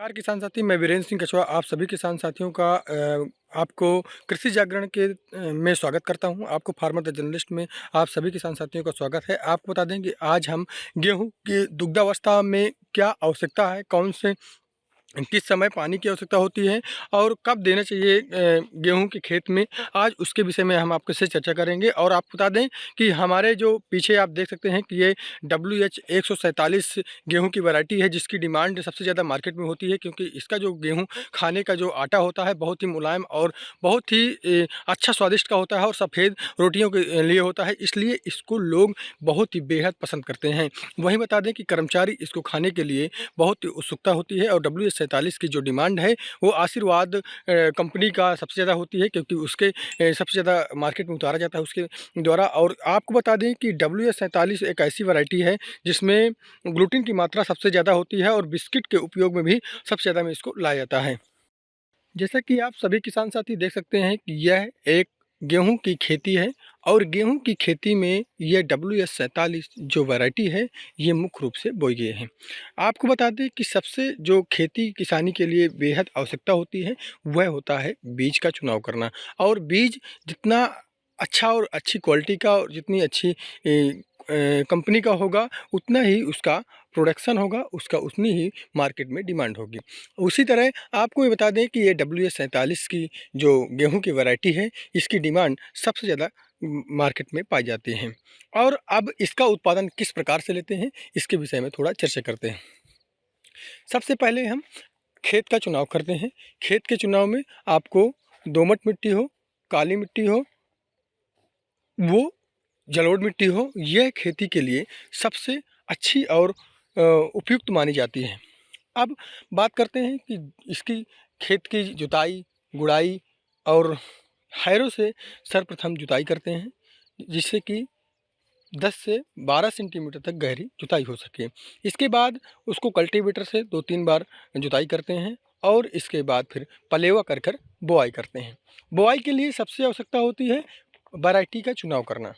नमस्कार किसान साथी, मैं वीरेंद्र सिंह कछवा आप सभी किसान साथियों का आपको कृषि जागरण के में स्वागत करता हूं। आपको फार्मर द जर्नलिस्ट में आप सभी किसान साथियों का स्वागत है। आपको बता दें कि आज हम गेहूं की दुग्धावस्था में क्या आवश्यकता है, कौन से किस समय पानी की आवश्यकता होती है और कब देना चाहिए गेहूं के खेत में, आज उसके विषय में हम आपके से चर्चा करेंगे। और आपको बता दें कि हमारे जो पीछे आप देख सकते हैं कि ये WH 147 गेहूं की वैरायटी है, जिसकी डिमांड सबसे ज़्यादा मार्केट में होती है, क्योंकि इसका जो गेहूं खाने का जो आटा होता है बहुत ही मुलायम और बहुत ही अच्छा स्वादिष्ट का होता है और सफ़ेद रोटियों के लिए होता है, इसलिए इसको लोग बहुत ही बेहद पसंद करते हैं। वहीं बता दें कि कर्मचारी इसको खाने के लिए बहुत ही उत्सुकता होती है और WH 47 की जो डिमांड है वो आशीर्वाद कंपनी का सबसे ज़्यादा होती है, क्योंकि उसके सबसे ज़्यादा मार्केट में उतारा जाता है उसके द्वारा। और आपको बता दें कि WH 47 एक ऐसी वैरायटी है जिसमें ग्लूटीन की मात्रा सबसे ज़्यादा होती है और बिस्किट के उपयोग में भी सबसे ज़्यादा में इसको लाया जाता है। जैसा कि आप सभी किसान साथी देख सकते हैं कि यह एक गेहूं की खेती है और गेहूं की खेती में यह WH 47 जो वैरायटी है ये मुख्य रूप से बोई गई है। आपको बता दें कि सबसे जो खेती किसानी के लिए बेहद आवश्यकता होती है वह होता है बीज का चुनाव करना। और बीज जितना अच्छा और अच्छी क्वालिटी का और जितनी अच्छी कंपनी का होगा उतना ही उसका प्रोडक्शन होगा, उसका उतनी ही मार्केट में डिमांड होगी। उसी तरह आपको ये बता दें कि ये WH 47 की जो गेहूं की वैरायटी है इसकी डिमांड सबसे ज़्यादा मार्केट में पाई जाती है। और अब इसका उत्पादन किस प्रकार से लेते हैं इसके विषय में थोड़ा चर्चा करते हैं। सबसे पहले हम खेत का चुनाव करते हैं। खेत के चुनाव में आपको दोमट मिट्टी हो, काली मिट्टी हो, वो जलोढ़ मिट्टी हो, यह खेती के लिए सबसे अच्छी और उपयुक्त मानी जाती है। अब बात करते हैं कि इसकी खेत की जुताई, गुड़ाई और हैरों से सर्वप्रथम जुताई करते हैं, जिससे कि 10 से 12 सेंटीमीटर तक गहरी जुताई हो सके। इसके बाद उसको कल्टीवेटर से 2-3 बार जुताई करते हैं और इसके बाद फिर पलेवा कर कर बोआई करते हैं। बोआई के लिए सबसे आवश्यकता होती है वैरायटी का चुनाव करना।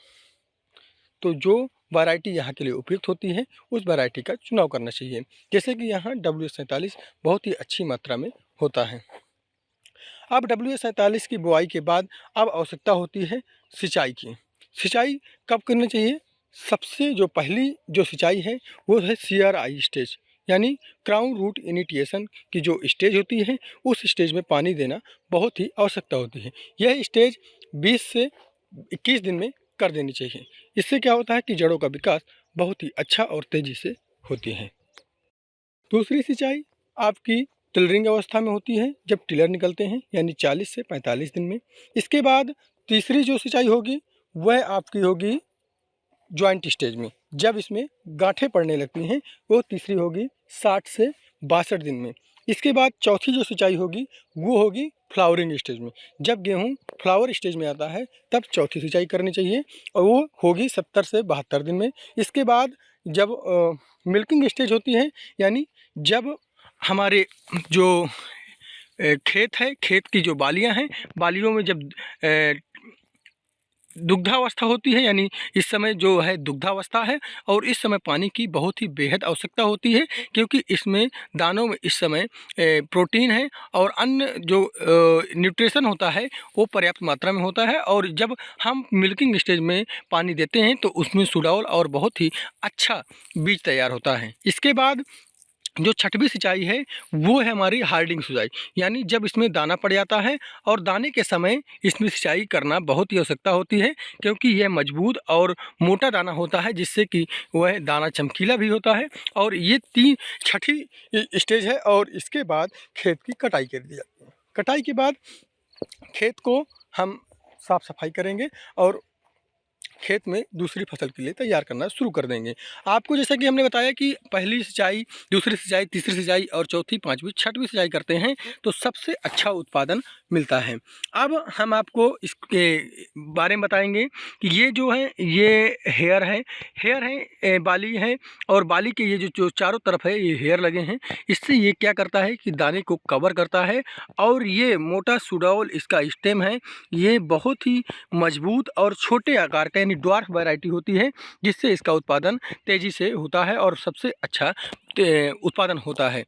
तो जो वैरायटी यहाँ के लिए उपयुक्त होती है उस वैरायटी का चुनाव करना चाहिए। जैसे कि यहाँ WH 47 बहुत ही अच्छी मात्रा में होता है। अब WH 47 की बुआई के बाद अब आवश्यकता होती है सिंचाई की। सिंचाई कब करना चाहिए? सबसे जो पहली जो सिंचाई है वो है CRI स्टेज, यानी क्राउन रूट इनिटिएशन की जो स्टेज होती है उस स्टेज में पानी देना बहुत ही आवश्यकता होती है। यह स्टेज 20 से 21 दिन में कर देनी चाहिए। इससे क्या होता है कि जड़ों का विकास बहुत ही अच्छा और तेज़ी से होती है। दूसरी सिंचाई आपकी टिलरिंग अवस्था में होती है, जब टिलर निकलते हैं, यानी 40 से 45 दिन में। इसके बाद तीसरी जो सिंचाई होगी वह आपकी होगी जॉइंट स्टेज में, जब इसमें गांठें पड़ने लगती हैं, वो तीसरी होगी 60 से 62 दिन में। इसके बाद चौथी जो सिंचाई होगी वो होगी फ्लावरिंग स्टेज में। जब गेहूं फ्लावर स्टेज में आता है तब चौथी सिंचाई करनी चाहिए और वो होगी 70 से 72 दिन में। इसके बाद जब मिल्किंग स्टेज होती है, यानी जब हमारे जो खेत है, खेत की जो बालियां हैं, बालियों में जब दुग्धावस्था होती है, यानी इस समय जो है दुग्धावस्था है और इस समय पानी की बहुत ही बेहद आवश्यकता होती है, क्योंकि इसमें दानों में इस समय प्रोटीन है और अन्य जो न्यूट्रिशन होता है वो पर्याप्त मात्रा में होता है। और जब हम मिल्किंग स्टेज में पानी देते हैं तो उसमें सुडौल और बहुत ही अच्छा बीज तैयार होता है। इसके बाद जो छठवीं सिंचाई है वो है हमारी हार्डिंग सिंचाई, यानी जब इसमें दाना पड़ जाता है और दाने के समय इसमें सिंचाई करना बहुत ही आवश्यकता होती है, क्योंकि यह मजबूत और मोटा दाना होता है, जिससे कि वह दाना चमकीला भी होता है। और ये छठी स्टेज है। और इसके बाद खेत की कटाई कर दी जाती है। कटाई के बाद खेत को हम साफ सफाई करेंगे और खेत में दूसरी फसल के लिए तैयार करना शुरू कर देंगे। आपको जैसा कि हमने बताया कि पहली सिंचाई, दूसरी सिंचाई, तीसरी सिंचाई और चौथी, पांचवी, छठवीं सिंचाई करते हैं तो सबसे अच्छा उत्पादन मिलता है। अब हम आपको इसके बारे में बताएंगे कि ये जो है ये हेयर है, बाली है और बाली के ये जो चारों तरफ है ये हेयर लगे हैं। इससे ये क्या करता है कि दाने को कवर करता है और ये मोटा सुडौल इसका स्टेम है, ये बहुत ही मजबूत और छोटे आकार का यानी ड्वार्फ वैरायटी होती है, जिससे इसका उत्पादन तेज़ी से होता है और सबसे अच्छा उत्पादन होता है।